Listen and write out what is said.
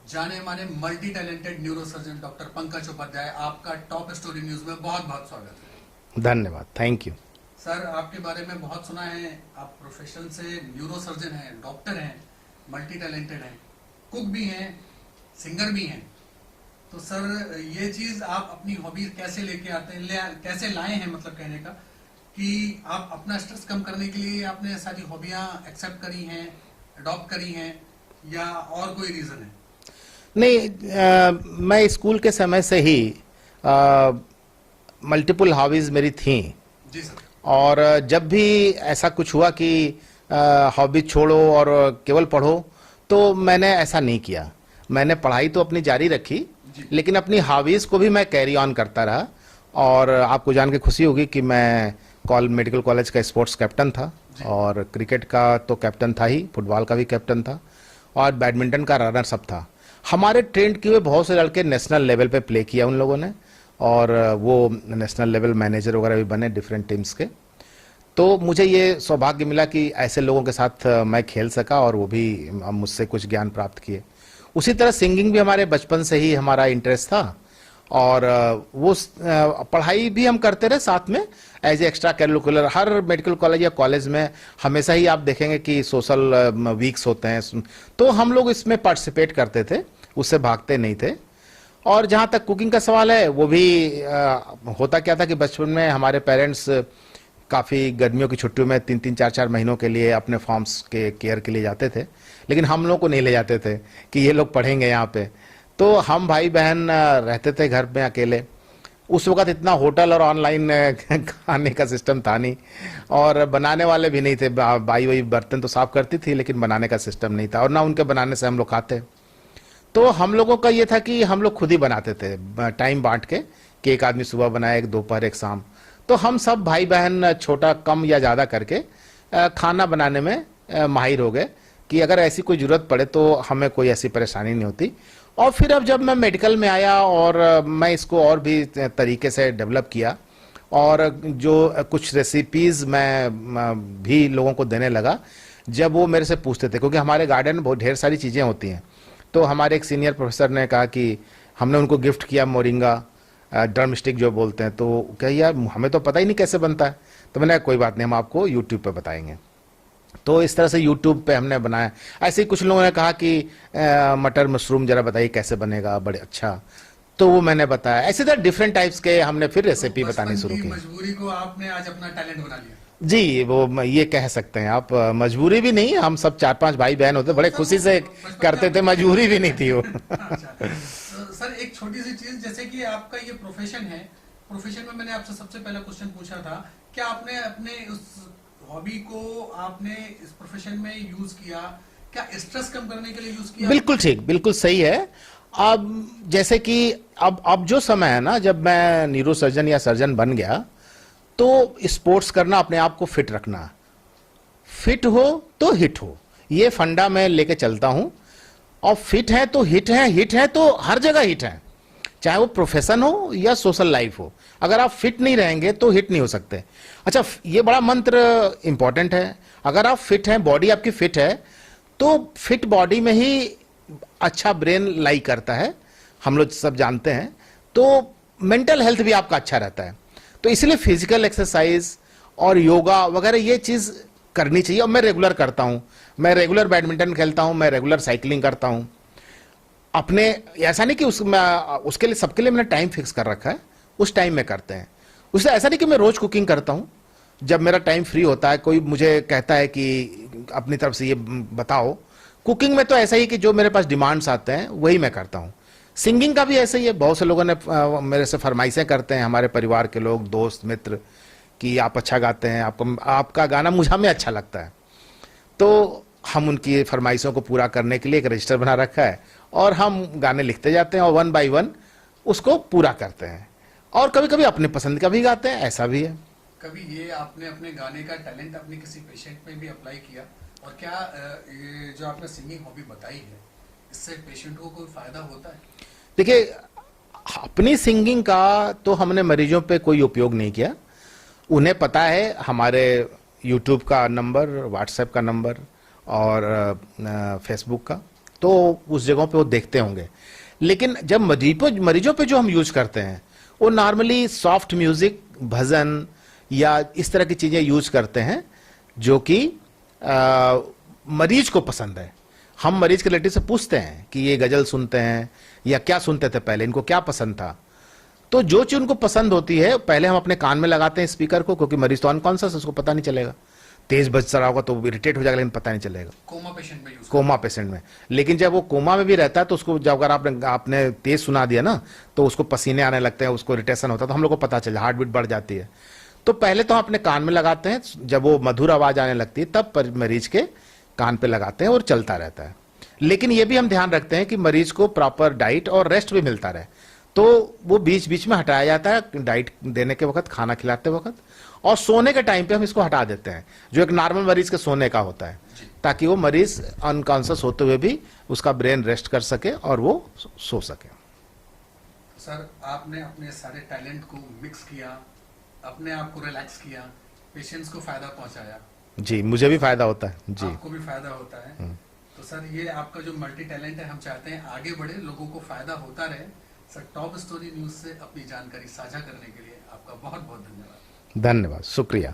जाने माने multi talented neurosurgeon doctor Pankaj Upadhyay, आपका टॉप स्टोरी न्यूज में बहुत बहुत स्वागत है। धन्यवाद, थैंक यू। सर, आपके बारे में बहुत सुना है। आप प्रोफेशन से न्यूरोसर्जन हैं, डॉक्टर हैं, मल्टी टैलेंटेड हैं, कुक भी हैं, सिंगर भी हैं। तो सर, ये चीज आप अपनी हॉबी कैसे लेके आते हैं, कैसे लाए हैं, मतलब कहने का कि आप अपना स्ट्रेस कम करने के लिए आपने सारी हॉबियां एक्सेप्ट करी हैं, अडॉप्ट करी हैं, या और कोई रीजन है? नहीं, मैं स्कूल के समय से ही मल्टीपल हॉबीज मेरी थी। जी सर। और जब भी ऐसा कुछ हुआ कि हॉबी छोड़ो और केवल पढ़ो, तो मैंने ऐसा नहीं किया। मैंने पढ़ाई तो अपनी जारी रखी, लेकिन अपनी हॉबीज को भी मैं कैरी ऑन करता रहा। और आपको जान के खुशी होगी कि मैं मेडिकल कॉलेज का स्पोर्ट्स कैप्टन था, और क्रिकेट का तो कैप्टन था ही, फुटबॉल का भी कैप्टन था, और बैडमिंटन का रनर्स अप था। हमारे ट्रेंड किए हुए बहुत से लड़के नेशनल लेवल पे प्ले किया उन लोगों ने, और वो नेशनल लेवल मैनेजर वगैरह भी बने डिफरेंट टीम्स के। तो मुझे ये सौभाग्य मिला कि ऐसे लोगों के साथ मैं खेल सका, और वो भी मुझसे कुछ ज्ञान प्राप्त किए। उसी तरह सिंगिंग भी हमारे बचपन से ही हमारा इंटरेस्ट था, और वो पढ़ाई भी हम करते रहे साथ में एज ए एक्स्ट्रा करिकुलर। हर मेडिकल कॉलेज या कॉलेज में हमेशा ही आप देखेंगे कि सोशल वीक्स होते हैं, तो हम लोग इसमें पार्टिसिपेट करते थे, उससे भागते नहीं थे। और जहाँ तक कुकिंग का सवाल है, वो भी होता क्या था कि बचपन में हमारे पेरेंट्स काफ़ी गर्मियों की छुट्टियों में 3-3, 4-4 महीनों के लिए अपने फार्म्स के केयर के लिए जाते थे, लेकिन हम लोग को नहीं ले जाते थे कि ये लोग पढ़ेंगे यहाँ पे। तो हम भाई बहन रहते थे घर में अकेले। उस वक्त इतना होटल और ऑनलाइन खाने का सिस्टम था नहीं, और बनाने वाले भी नहीं थे। बाई वही बर्तन तो साफ करती थी, लेकिन बनाने का सिस्टम नहीं था, और ना उनके बनाने से हम लोग खाते। तो हम लोगों का ये था कि हम लोग खुद ही बनाते थे, टाइम बांट के, कि एक आदमी सुबह बनाए, एक दोपहर, एक शाम। तो हम सब भाई बहन छोटा कम या ज़्यादा करके खाना बनाने में माहिर हो गए, कि अगर ऐसी कोई ज़रूरत पड़े तो हमें कोई ऐसी परेशानी नहीं होती। और फिर अब जब मैं मेडिकल में आया, और मैं इसको और भी तरीके से डेवलप किया, और जो कुछ रेसिपीज़ मैं भी लोगों को देने लगा, जब वो मेरे से पूछते थे, क्योंकि हमारे गार्डन में बहुत ढेर सारी चीज़ें होती हैं। तो हमारे एक सीनियर प्रोफेसर ने कहा कि हमने उनको गिफ्ट किया मोरिंगा ड्रम स्टिक जो बोलते हैं, तो क्या यार हमें तो पता ही नहीं कैसे बनता है। तो मैंने कहा कोई बात नहीं, हम आपको यूट्यूब पे बताएंगे। तो इस तरह से यूट्यूब पे हमने बनाया। ऐसे ही कुछ लोगों ने कहा कि मटर मशरूम जरा बताइए कैसे बनेगा, बड़े अच्छा। तो वो मैंने बताया। ऐसे तरह डिफरेंट टाइप्स के हमने फिर रेसिपी बतानी शुरू की। मजबूरी को आपने आज अपना टैलेंट बना लिया। जी, वो ये कह सकते हैं आप, मजबूरी भी नहीं, हम सब 4-5 भाई बहन होते, बड़े खुशी से करते थे, मजबूरी भी नहीं थी वो। अच्छा। सर, एक छोटी सी चीज, जैसे कि आपका ये प्रोफेशन है, प्रोफेशन में मैंने आपसे सबसे पहला क्वेश्चन पूछा था, क्या आपने अपने उस हॉबी को आपने इस प्रोफेशन में यूज किया, क्या स्ट्रेस कम करने के लिए यूज किया? बिल्कुल ठीक, बिल्कुल सही है। अब जैसे कि अब जो समय है ना, जब मैं न्यूरो सर्जन या सर्जन बन गया, तो स्पोर्ट्स करना, अपने आप को फिट रखना, फिट हो तो हिट हो, ये फंडा मैं लेके चलता हूं। और फिट है तो हिट है, हिट है तो हर जगह हिट है, चाहे वो प्रोफेशन हो या सोशल लाइफ हो। अगर आप फिट नहीं रहेंगे तो हिट नहीं हो सकते। अच्छा, ये बड़ा मंत्र इंपॉर्टेंट है। अगर आप फिट हैं, बॉडी आपकी फिट है, तो फिट बॉडी में ही अच्छा ब्रेन लाई करता है, हम लोग सब जानते हैं। तो मेंटल हेल्थ भी आपका अच्छा रहता है। तो इसलिए फिजिकल एक्सरसाइज और योगा वगैरह ये चीज़ करनी चाहिए, और मैं रेगुलर करता हूँ। मैं रेगुलर बैडमिंटन खेलता हूँ, मैं रेगुलर साइकिलिंग करता हूँ। अपने ऐसा नहीं कि उसके लिए, सबके लिए मैंने टाइम फिक्स कर रखा है, उस टाइम में करते हैं। उससे ऐसा नहीं कि मैं रोज कुकिंग करता हूँ। जब मेरा टाइम फ्री होता है, कोई मुझे कहता है कि अपनी तरफ से ये बताओ, कुकिंग में तो ऐसा ही कि जो मेरे पास डिमांड्स आते हैं वही मैं करता हूँ। सिंगिंग का भी ऐसा ही है। बहुत से लोगों ने मेरे से फरमाइशें करते हैं, हमारे परिवार के लोग, दोस्त मित्र, कि आप अच्छा गाते हैं, आपका गाना मुझे हमें अच्छा लगता है। तो हम उनकी फरमाइशों को पूरा करने के लिए एक रजिस्टर बना रखा है, और हम गाने लिखते जाते हैं, और 1 by 1 उसको पूरा करते हैं। और कभी कभी अपने पसंद का भी गाते हैं, ऐसा भी है। कभी ये आपने अपने गाने का टैलेंट अपने किसी पेशेंट में भी अप्लाई किया, और क्या ये जो आपने सिंगिंग हॉबी बताई है, इससे पेशेंट को कोई फायदा होता है? देखिए, अपनी सिंगिंग का तो हमने मरीजों पे कोई उपयोग नहीं किया। उन्हें पता है हमारे यूट्यूब का नंबर, व्हाट्सएप का नंबर, और फेसबुक का, तो उस जगहों पे वो देखते होंगे। लेकिन जब मरीजों पे जो हम यूज करते हैं वो नॉर्मली सॉफ्ट म्यूजिक, भजन या इस तरह की चीजें यूज करते हैं जो कि मरीज को पसंद है। हम मरीज के रिलेटिव से पूछते हैं कि ये गजल सुनते हैं या क्या सुनते थे पहले, इनको क्या पसंद था। तो जो चीज उनको पसंद होती है पहले हम अपने कान में लगाते हैं स्पीकर को, क्योंकि मरीज तो अनकॉन्शियस, उसको पता नहीं चलेगा, तेज बज रहा होगा तो इरिटेट हो जाएगा लेकिन पता नहीं चलेगा। कोमा पेशेंट में। लेकिन जब वो कोमा में भी रहता है तो उसको जब अगर आपने तेज सुना दिया ना तो उसको पसीने आने लगते हैं, उसको इरिटेशन होता है, तो हम लोग को पता चला, हार्ट बीट बढ़ जाती है। तो पहले तो हम अपने कान में लगाते हैं, जब वो मधुर आवाज आने लगती है तब मरीज के कान पे लगाते हैं और चलता रहता है। लेकिन ये भी हम ध्यान रखते हैं कि मरीज को प्रॉपर डाइट और रेस्ट भी मिलता रहे, तो वो बीच बीच में हटाया जाता है, डाइट देने के वक्त, खाना खिलाते वक्त, और सोने के टाइम पे हम इसको हटा देते हैं जो एक नॉर्मल मरीज के सोने का होता है, ताकि वो मरीज अनकॉन्शियस होते हुए भी उसका ब्रेन रेस्ट कर सके और वो सो सके। सर, आपने अपने सारे टैलेंट को मिक्स किया, अपने आप को रिलैक्स किया, पेशेंट्स को फायदा पहुंचाया। जी, मुझे भी फायदा होता है। जी, आपको भी फायदा होता है। तो सर, ये आपका जो मल्टी टैलेंट है, हम चाहते हैं आगे बढ़े, लोगों को फायदा होता रहे। सर, टॉप स्टोरी न्यूज से अपनी जानकारी साझा करने के लिए आपका बहुत बहुत धन्यवाद। धन्यवाद, शुक्रिया।